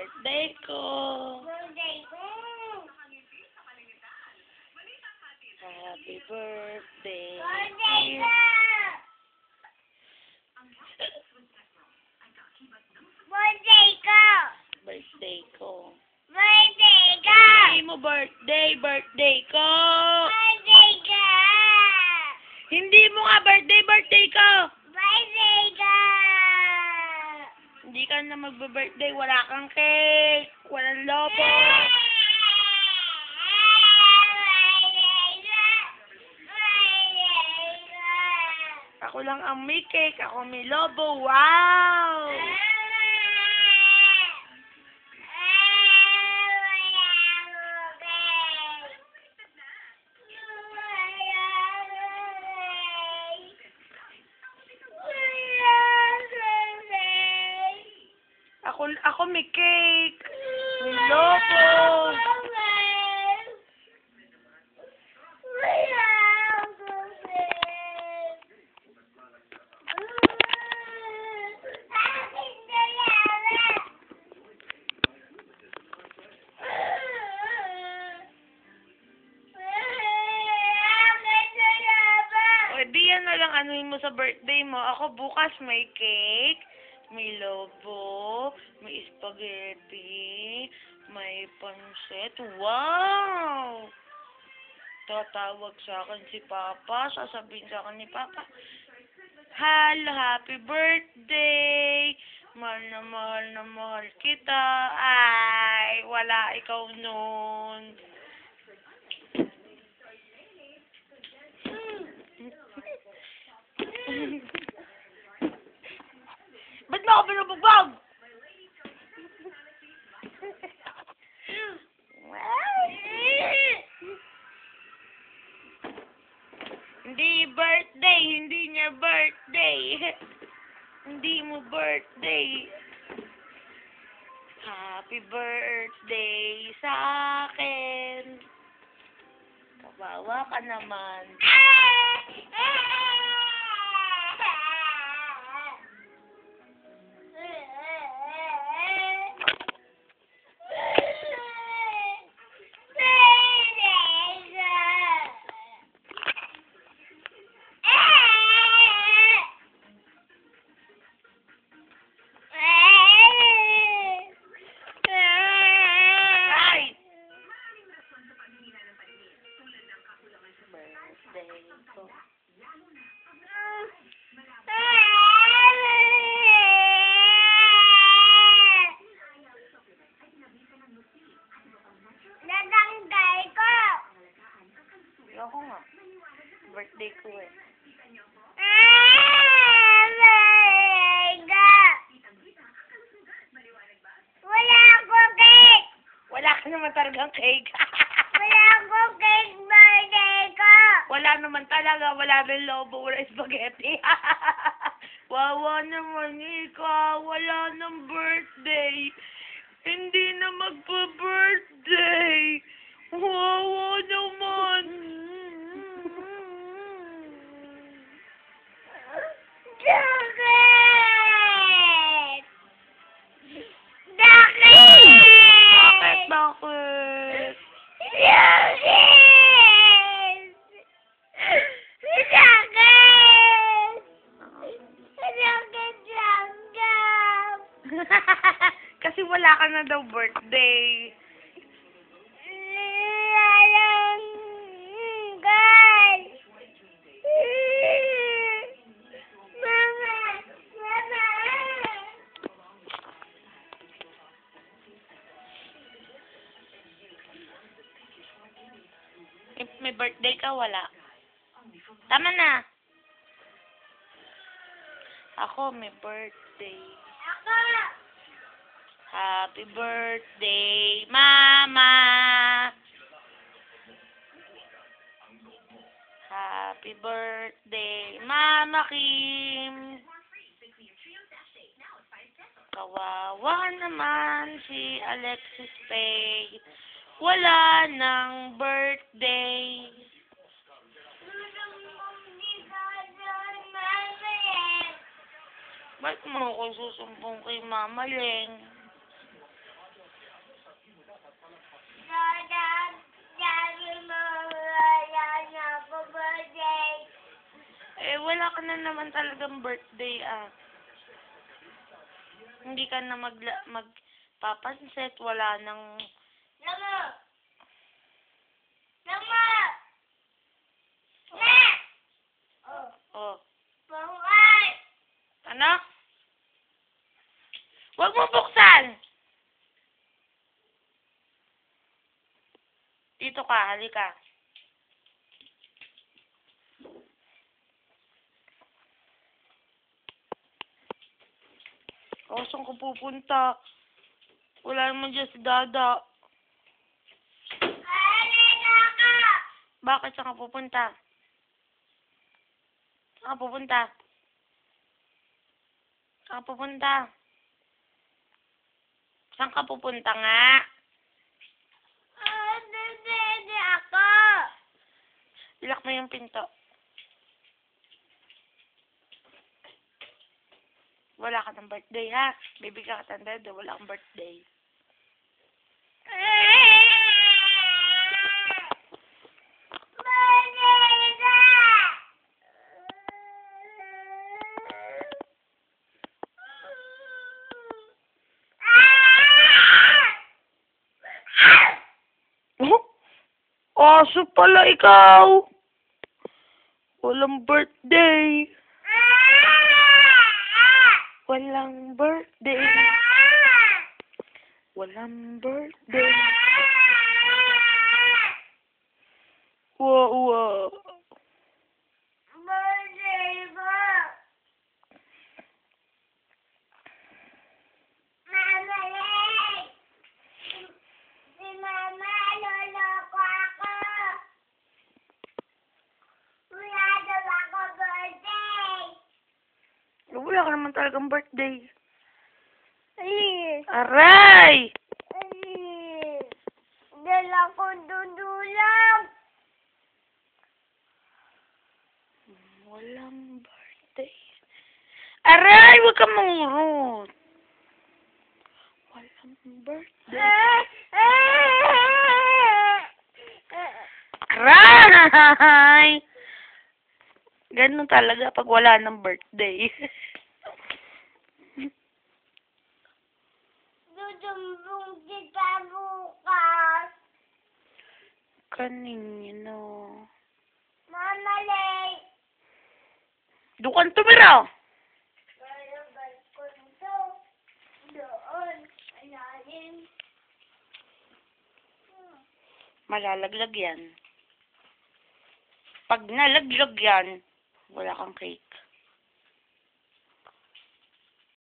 birthday ko. Birthday ko. Happy birthday. Birthday ko. Birthday ko. Birthday ko. Birthday ko. Hindi mo birthday ko. Birthday ko. Hindi mo nga birthday ko. Birthday ko. Hindi ka na magbe-birthday, wala kang cake, walang lobo. Ako lang ang may cake, ako may lobo. Wow! Ako may cake, may lobo. O, di yan na lang anuhin mo sa birthday mo. Ako bukas may cake, may lobo, may spaghetti, may pansit. Wow! Tatawag sa akin si Papa. Sasabihin sa akin ni Papa, Hello, happy birthday! Mahal na mahal kita. Ay, wala ikaw nun. Ba't mo ako binubugbog? Hindi birthday, hindi niya birthday. Hindi mo birthday. Happy birthday sa akin. Kawawa ka naman. Birthday ko. Natanggal ko. Ako nga. Birthday ko eh. Wala akong cake. Wala ka naman talagang cake. Wala akong cake birthday ko. Wala naman talaga. Wala rin lobo. Wala spaghetti. Wawa naman ikaw. Wala ng birthday. Hindi na magpa-birthday. Wawa naman. Bakit? Bakit? Bakit? Kasi wala ka na daw birthday. If may birthday ka, wala. Tama na. Ako may birthday. Ako. Happy birthday, Mama! Happy birthday, Mama Kim! Kawawa naman si Alexis Pay. Wala ng birthday. Ba't mo ako susumbong kay Mama Leng? Sabi mo, wala na po birthday. Eh, wala ka na naman talagang birthday, ah. Hindi ka na magpapansit, wala nang... Lama! Lama! Ne! Oh. Oh, Pangay! ano? Huwag mo buksan! Dito ka, halika. O, saan ka pupunta? Wala naman dyan si Dada. Alala ka! Bakit saan ka pupunta? Saan ka pupunta? Saan ka pupunta? Saan ka pupunta nga? Bebe ako! Ilak mo yung pinto. Wala ka ng birthday, ha? Bibigyan ka ng Dada, wala kang birthday. Aso pala ikaw. Walang birthday. Walang birthday. Walang birthday. Wow. Birthday ko! Mama Lay! Si Mama, loloko ako! Wala daw ako birthday! Wala ka naman talagang birthday. Alis! Aray! Alis! Dala ko dudulang! Walang birthday. Aray! Huwag ka mangurot. Walang birthday. Aray! Ganun talaga pag wala ng birthday. Dudumbong kita bukas! Kanino? Mama Lay! Doon kang tumira. Pero balkon to. Doon. Alalim. Malalaglag yan. Pag nalaglag yan, wala kang cake.